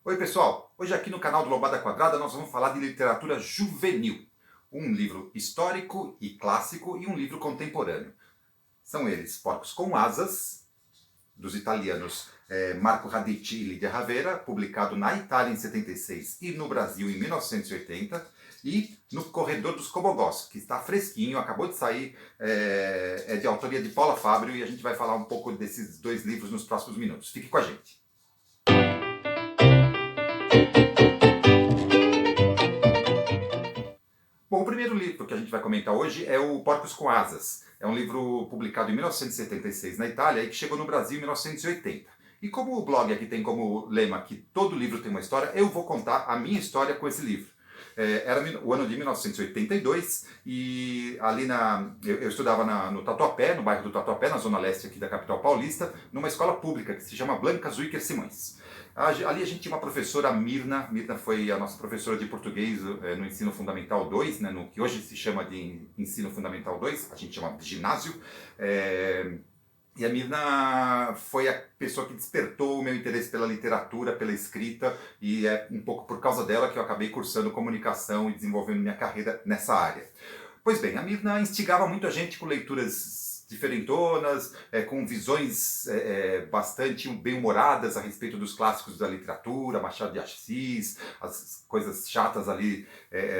Oi pessoal, hoje aqui no canal do Lombada Quadrada nós vamos falar de literatura juvenil. Um livro histórico e clássico e um livro contemporâneo. São eles Porcos com Asas, dos italianos Marco Radici e Lídia Ravera, publicado na Itália em 76 e no Brasil em 1980, e No Corredor dos Cobogós, que está fresquinho, acabou de sair, é de autoria de Paula Fábio, e a gente vai falar um pouco desses dois livros nos próximos minutos. Fique com a gente. Bom, o primeiro livro que a gente vai comentar hoje é o Porcos com Asas. É um livro publicado em 1976 na Itália e que chegou no Brasil em 1980. E como o blog aqui tem como lema que todo livro tem uma história, eu vou contar a minha história com esse livro. Era o ano de 1982 e ali eu estudava no Tatuapé, no bairro do Tatuapé, na zona leste aqui da capital paulista, numa escola pública que se chama Blanca Zuiker Simões. Ali a gente tinha uma professora, Mirna. Mirna foi a nossa professora de português no ensino fundamental 2, né, no que hoje se chama de ensino fundamental 2, a gente chama de ginásio. E a Mirna foi a pessoa que despertou o meu interesse pela literatura, pela escrita, e é um pouco por causa dela que eu acabei cursando comunicação e desenvolvendo minha carreira nessa área. Pois bem, a Mirna instigava muito a gente com leituras diferentonas, com visões bastante bem-humoradas a respeito dos clássicos da literatura, Machado de Assis, as coisas chatas ali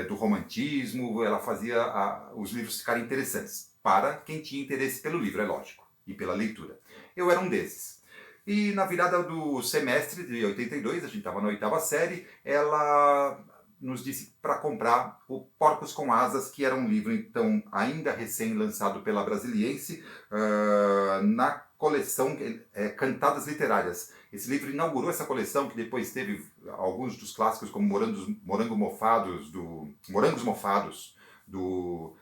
do romantismo. Ela fazia os livros ficarem interessantes, para quem tinha interesse pelo livro, é lógico, e pela leitura. Eu era um desses. E na virada do semestre de 82, a gente estava na oitava série, ela nos disse para comprar o Porcos com Asas, que era um livro então ainda recém-lançado pela Brasiliense, na coleção Cantadas Literárias. Esse livro inaugurou essa coleção, que depois teve alguns dos clássicos como Morangos Mofados, do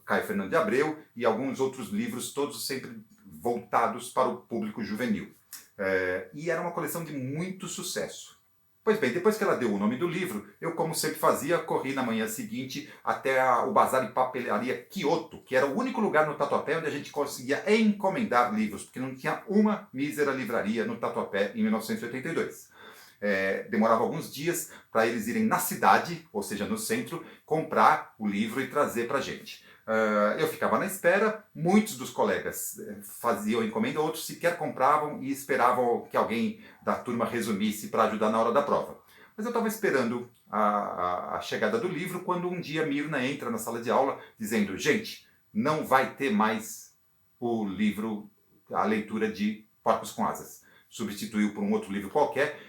Caio Fernando de Abreu, e alguns outros livros, todos sempre voltados para o público juvenil. E era uma coleção de muito sucesso. Pois bem, depois que ela deu o nome do livro, eu, como sempre fazia, corri na manhã seguinte até o Bazar e Papelaria Kyoto, que era o único lugar no Tatuapé onde a gente conseguia encomendar livros, porque não tinha uma mísera livraria no Tatuapé em 1982. Demorava alguns dias para eles irem na cidade, ou seja, no centro, comprar o livro e trazer para a gente. Eu ficava na espera, muitos dos colegas faziam encomenda, outros sequer compravam e esperavam que alguém da turma resumisse para ajudar na hora da prova. Mas eu estava esperando a chegada do livro quando um dia Mirna entra na sala de aula dizendo: gente, não vai ter mais o livro, a leitura de Porcos com Asas. Substituiu por um outro livro qualquer.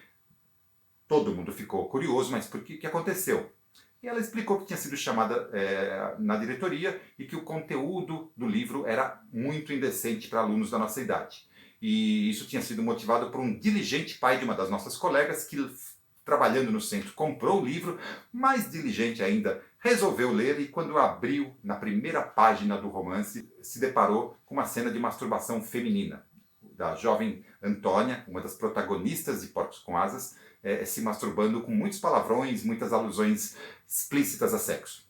Todo mundo ficou curioso, mas por que aconteceu? E ela explicou que tinha sido chamada na diretoria e que o conteúdo do livro era muito indecente para alunos da nossa idade. E isso tinha sido motivado por um diligente pai de uma das nossas colegas que, trabalhando no centro, comprou o livro, mais diligente ainda, resolveu ler, e quando abriu na primeira página do romance, se deparou com uma cena de masturbação feminina da jovem Antônia, uma das protagonistas de Porcos com Asas, se masturbando com muitos palavrões, muitas alusões explícitas a sexo.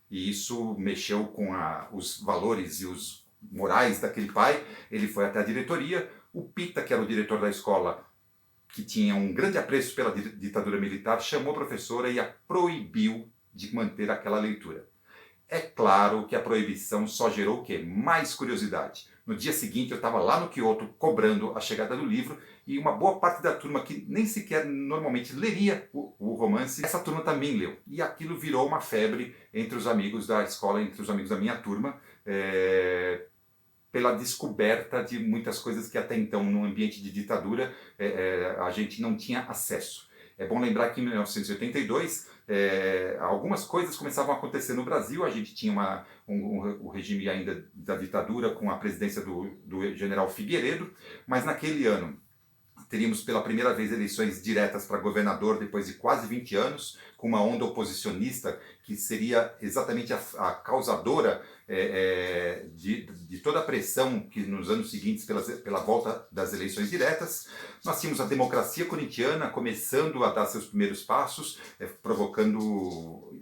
E isso mexeu com os valores e os morais daquele pai. Ele foi até a diretoria. O Pita, que era o diretor da escola, que tinha um grande apreço pela ditadura militar, chamou a professora e a proibiu de manter aquela leitura. É claro que a proibição só gerou o quê? Mais curiosidade. No dia seguinte eu estava lá no Kyoto cobrando a chegada do livro, e uma boa parte da turma que nem sequer normalmente leria o romance, essa turma também leu. E aquilo virou uma febre entre os amigos da escola, entre os amigos da minha turma, pela descoberta de muitas coisas que até então, num ambiente de ditadura, a gente não tinha acesso. É bom lembrar que em 1982, algumas coisas começavam a acontecer no Brasil. A gente tinha o regime ainda da ditadura, com a presidência do general Figueiredo, mas naquele ano teríamos pela primeira vez eleições diretas para governador depois de quase 20 anos, com uma onda oposicionista que seria exatamente a causadora de toda a pressão que nos anos seguintes pela volta das eleições diretas. Nós tínhamos a democracia corintiana começando a dar seus primeiros passos, provocando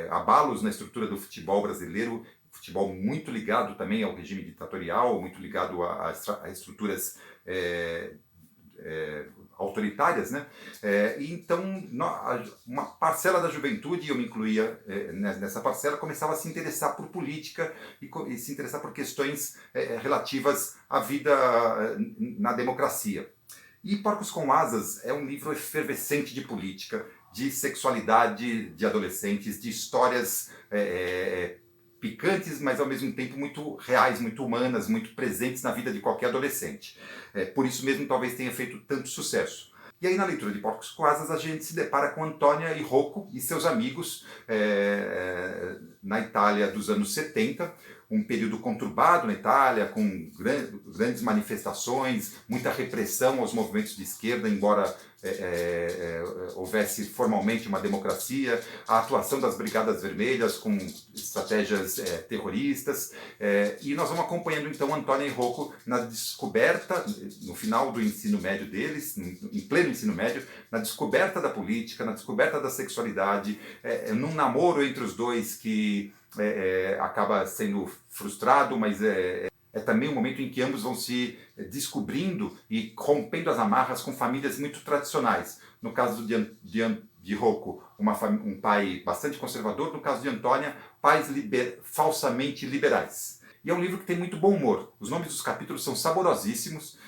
abalos na estrutura do futebol brasileiro, futebol muito ligado também ao regime ditatorial, muito ligado a estruturas autoritárias, né? E então uma parcela da juventude, eu me incluía nessa parcela, começava a se interessar por política e se interessar por questões relativas à vida na democracia. E Porcos com Asas é um livro efervescente de política, de sexualidade de adolescentes, de histórias picantes, mas ao mesmo tempo muito reais, muito humanas, muito presentes na vida de qualquer adolescente. Por isso mesmo talvez tenha feito tanto sucesso. E aí na leitura de Porcos com Asas a gente se depara com Antônia e Rocco e seus amigos na Itália dos anos 70, um período conturbado na Itália, com grandes manifestações, muita repressão aos movimentos de esquerda, embora houvesse formalmente uma democracia, a atuação das Brigadas Vermelhas com estratégias terroristas, e nós vamos acompanhando então Antônia e Rocco na descoberta, no final do ensino médio deles, em pleno ensino médio, na descoberta da política, na descoberta da sexualidade, num namoro entre os dois que acaba sendo frustrado, mas é também um momento em que ambos vão se descobrindo e rompendo as amarras com famílias muito tradicionais. No caso de Rocco, um pai bastante conservador. No caso de Antônia, pais falsamente liberais. E é um livro que tem muito bom humor. Os nomes dos capítulos são saborosíssimos.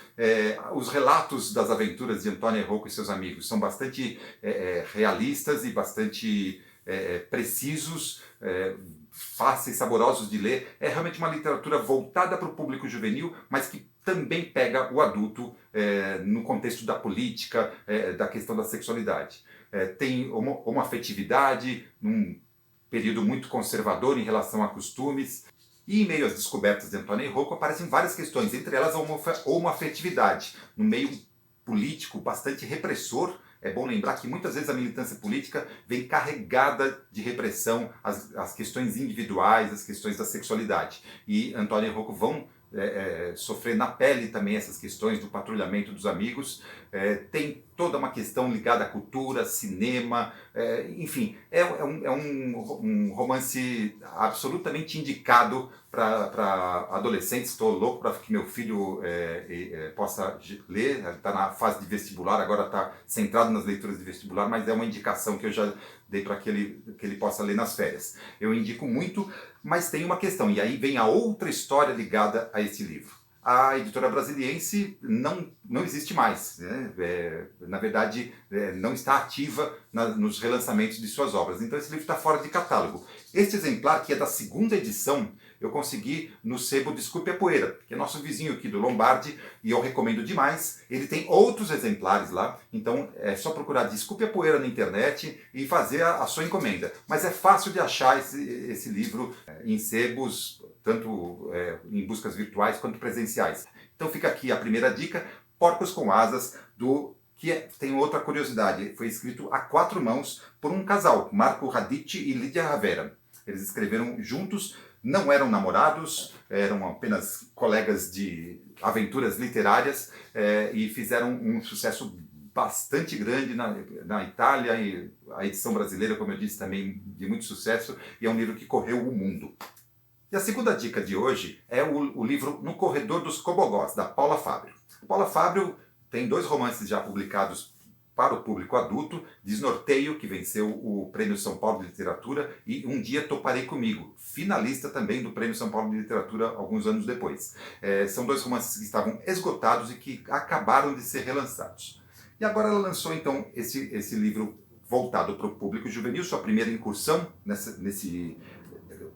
Os relatos das aventuras de Antônia e Rocco e seus amigos são bastante realistas e bastante precisos, fáceis, saborosos de ler. É realmente uma literatura voltada para o público juvenil, mas que também pega o adulto no contexto da política, da questão da sexualidade. Tem homoafetividade, num período muito conservador em relação a costumes. E em meio às descobertas de Antônia e Rocco aparecem várias questões, entre elas a homoafetividade, no meio político bastante repressor. É bom lembrar que muitas vezes a militância política vem carregada de repressão às questões individuais, às questões da sexualidade. E Antônia e Rocco vão sofrer na pele também essas questões do patrulhamento dos amigos. Tem toda uma questão ligada à cultura, cinema, enfim, é um romance absolutamente indicado para adolescentes. Estou louco para que meu filho possa ler. Ele está na fase de vestibular, agora está centrado nas leituras de vestibular, mas é uma indicação que eu já dei para que ele possa ler nas férias. Eu indico muito, mas tem uma questão, e aí vem a outra história ligada a esse livro. A editora Brasiliense não existe mais, né? Na verdade, não está ativa nos relançamentos de suas obras. Então esse livro está fora de catálogo. Este exemplar, que é da segunda edição, eu consegui no sebo Desculpe a Poeira, que é nosso vizinho aqui do Lombardi, e eu recomendo demais. Ele tem outros exemplares lá, então é só procurar Desculpe a Poeira na internet e fazer a sua encomenda. Mas é fácil de achar esse livro em sebos, tanto em buscas virtuais quanto presenciais. Então fica aqui a primeira dica, Porcos com Asas, tem outra curiosidade, foi escrito a 4 mãos por um casal, Marco Radici e Lídia Ravera. Eles escreveram juntos, não eram namorados, eram apenas colegas de aventuras literárias, e fizeram um sucesso bastante grande na Itália, e a edição brasileira, como eu disse, também de muito sucesso, e é um livro que correu o mundo. E a segunda dica de hoje é o livro No Corredor dos Cobogós, da Paula Fábio. Paula Fábio tem 2 romances já publicados para o público adulto, Desnorteio, que venceu o Prêmio São Paulo de Literatura, e Um Dia Toparei Comigo, finalista também do Prêmio São Paulo de Literatura alguns anos depois. São 2 romances que estavam esgotados e que acabaram de ser relançados. E agora ela lançou então esse livro voltado para o público juvenil, sua primeira incursão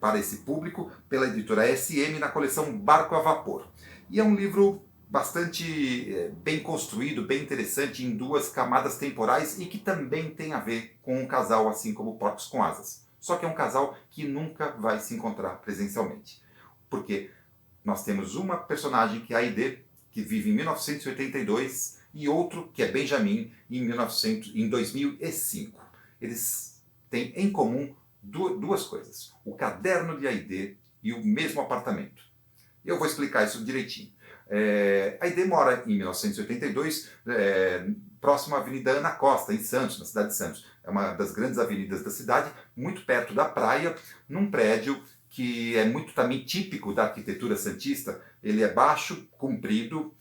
para esse público, pela editora SM, na coleção Barco a Vapor. E é um livro bastante bem construído, bem interessante, em 2 camadas temporais, e que também tem a ver com um casal, assim como Porcos com Asas. Só que é um casal que nunca vai se encontrar presencialmente. Porque nós temos uma personagem, que é a Aide, que vive em 1982, e outro, que é Benjamin, em 2005. Eles têm em comum 2 coisas: o caderno de Aide e o mesmo apartamento. Eu vou explicar isso direitinho. A Aide mora em 1982, próximo à Avenida Ana Costa, em Santos, na cidade de Santos. É uma das grandes avenidas da cidade, muito perto da praia, num prédio que é muito também típico da arquitetura santista. Ele é baixo, comprido,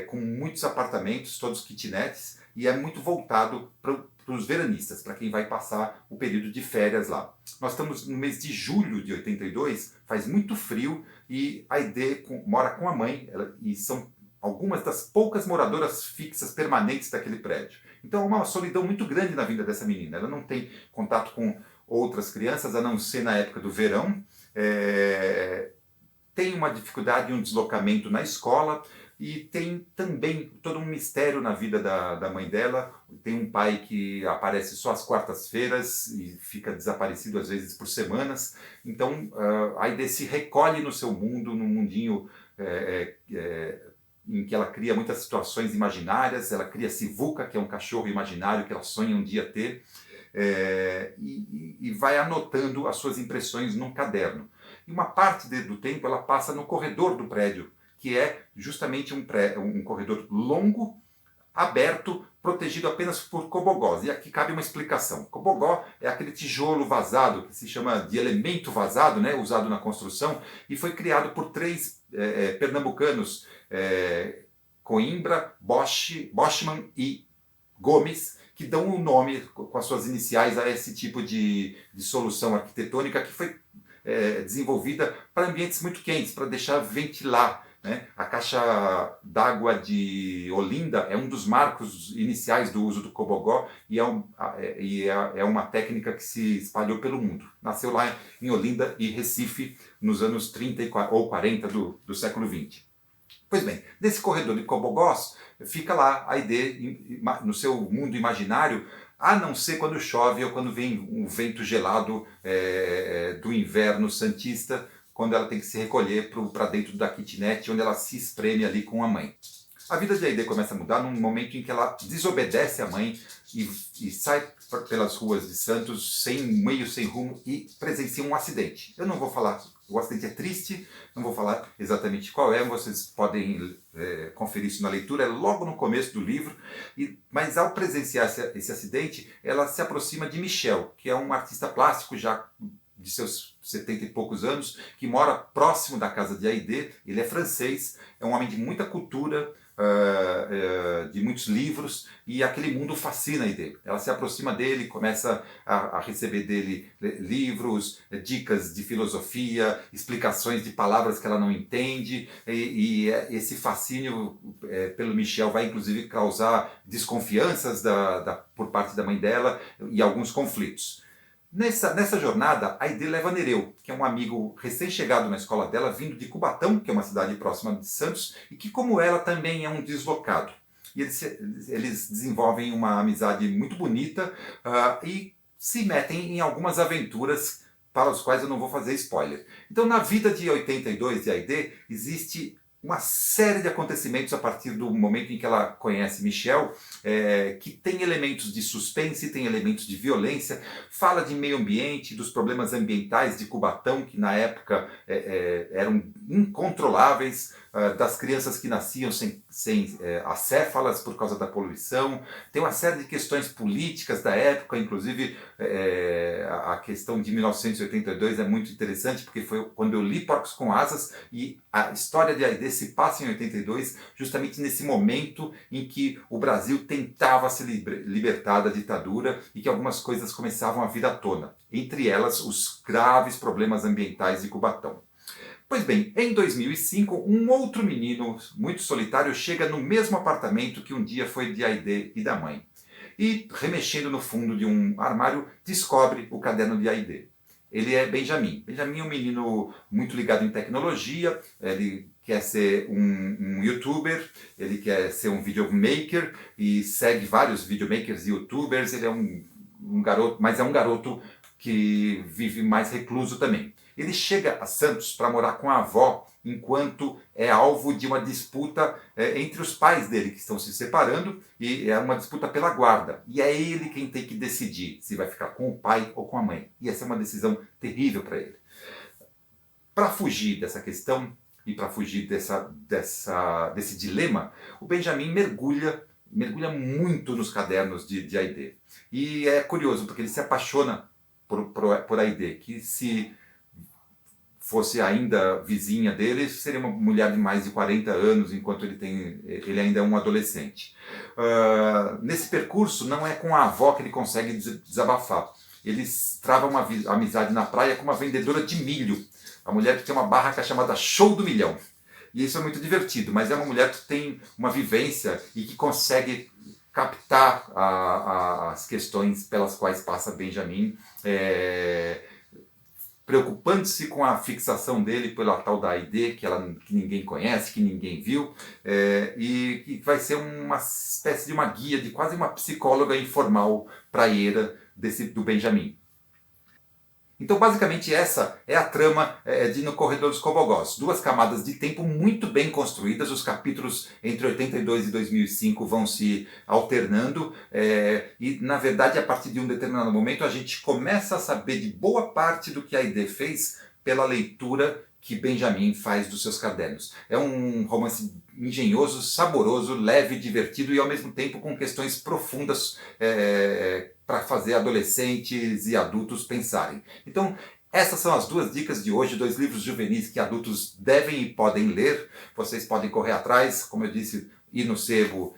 com muitos apartamentos, todos kitnets, e é muito voltado para os veranistas, para quem vai passar o período de férias lá. Nós estamos no mês de julho de 82, faz muito frio e a Aide mora com a mãe e são algumas das poucas moradoras fixas permanentes daquele prédio. Então é uma solidão muito grande na vida dessa menina. Ela não tem contato com outras crianças, a não ser na época do verão. Tem uma dificuldade e um deslocamento na escola e tem também todo um mistério na vida da mãe dela. Tem um pai que aparece só às quartas-feiras e fica desaparecido às vezes por semanas. Então a Aide se recolhe no seu mundo, num mundinho em que ela cria muitas situações imaginárias. Ela cria Sivuca, que é um cachorro imaginário que ela sonha um dia ter, e vai anotando as suas impressões num caderno. E uma parte do tempo ela passa no corredor do prédio, que é justamente um corredor longo, aberto, protegido apenas por cobogós. E aqui cabe uma explicação. Cobogó é aquele tijolo vazado, que se chama de elemento vazado, né, usado na construção, e foi criado por três pernambucanos, Coimbra, Boschman e Gomes, que dão o nome com as suas iniciais a esse tipo de solução arquitetônica que foi desenvolvida para ambientes muito quentes, para deixar ventilar, né? A caixa d'água de Olinda é um dos marcos iniciais do uso do cobogó e é uma técnica que se espalhou pelo mundo. Nasceu lá em Olinda e Recife nos anos 30 ou 40 do século XX. Pois bem, nesse corredor de cobogós fica lá a Aide no seu mundo imaginário, a não ser quando chove ou quando vem um vento gelado do inverno santista, quando ela tem que se recolher para dentro da kitnet, onde ela se espreme ali com a mãe. A vida de Aide começa a mudar num momento em que ela desobedece a mãe e sai pelas ruas de Santos sem meio, sem rumo e presencia um acidente. Eu não vou falar, o acidente é triste, não vou falar exatamente qual é, vocês podem conferir isso na leitura, é logo no começo do livro, mas ao presenciar esse acidente, ela se aproxima de Michel, que é um artista plástico já de seus 70 e poucos anos, que mora próximo da casa de Aide. Ele é francês, é um homem de muita cultura, de muitos livros, e aquele mundo fascina a Aide. Ela se aproxima dele, começa a receber dele livros, dicas de filosofia, explicações de palavras que ela não entende, e esse fascínio pelo Michel vai inclusive causar desconfianças por parte da mãe dela e alguns conflitos. Nessa jornada, a Aide leva Nereu, que é um amigo recém-chegado na escola dela, vindo de Cubatão, que é uma cidade próxima de Santos, e que, como ela, também é um deslocado. E eles desenvolvem uma amizade muito bonita e se metem em algumas aventuras para as quais eu não vou fazer spoiler. Então, na vida de 82 de Aide, existe uma série de acontecimentos a partir do momento em que ela conhece Michel, que tem elementos de suspense, tem elementos de violência, fala de meio ambiente, dos problemas ambientais de Cubatão, que na época eram incontroláveis, das crianças que nasciam sem acéfalas por causa da poluição. Tem uma série de questões políticas da época, inclusive a questão de 1982 é muito interessante, porque foi quando eu li Porcos com Asas, e a história de Aide se passa em 82, justamente nesse momento em que o Brasil tentava se libertar da ditadura e que algumas coisas começavam a vir à tona, entre elas os graves problemas ambientais de Cubatão. Pois bem, em 2005, um outro menino muito solitário chega no mesmo apartamento que um dia foi de Aide e da mãe. E, remexendo no fundo de um armário, descobre o caderno de Aide. Ele é Benjamin. Benjamin é um menino muito ligado em tecnologia, ele quer ser um youtuber, ele quer ser um videomaker e segue vários videomakers e youtubers. Ele é um garoto, mas é um garoto que vive mais recluso também. Ele chega a Santos para morar com a avó, enquanto é alvo de uma disputa entre os pais dele, que estão se separando, e é uma disputa pela guarda. E é ele quem tem que decidir se vai ficar com o pai ou com a mãe. E essa é uma decisão terrível para ele. Para fugir dessa questão e para fugir desse dilema, o Benjamin mergulha muito nos cadernos de Aide. E é curioso, porque ele se apaixona por Aide, que se fosse ainda vizinha dele, seria uma mulher de mais de 40 anos, enquanto ele ainda é um adolescente. Nesse percurso, não é com a avó que ele consegue desabafar. Ele trava uma amizade na praia com uma vendedora de milho, a mulher que tem uma barraca chamada Show do Milhão. E isso é muito divertido, mas é uma mulher que tem uma vivência e que consegue captar as questões pelas quais passa Benjamin, preocupando-se com a fixação dele pela tal da ID, que ninguém conhece, que ninguém viu, e que vai ser uma espécie de uma guia, de quase uma psicóloga informal praieira do Benjamin. Então, basicamente, essa é a trama de No Corredor dos Cobogós. 2 camadas de tempo muito bem construídas, os capítulos entre 82 e 2005 vão se alternando, e, na verdade, a partir de um determinado momento, a gente começa a saber de boa parte do que a ID fez pela leitura que Benjamin faz dos seus cadernos. É um romance engenhoso, saboroso, leve, divertido e, ao mesmo tempo, com questões profundas para fazer adolescentes e adultos pensarem. Então, essas são as 2 dicas de hoje, 2 livros juvenis que adultos devem e podem ler. Vocês podem correr atrás, como eu disse, ir no sebo,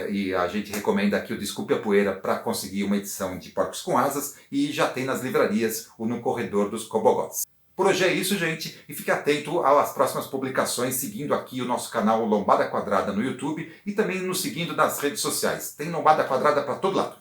e a gente recomenda aqui o Desculpe a Poeira para conseguir uma edição de Porcos com Asas, e já tem nas livrarias o No Corredor dos Cobogós. Por hoje é isso, gente, e fique atento às próximas publicações, seguindo aqui o nosso canal Lombada Quadrada no YouTube e também nos seguindo nas redes sociais. Tem Lombada Quadrada para todo lado.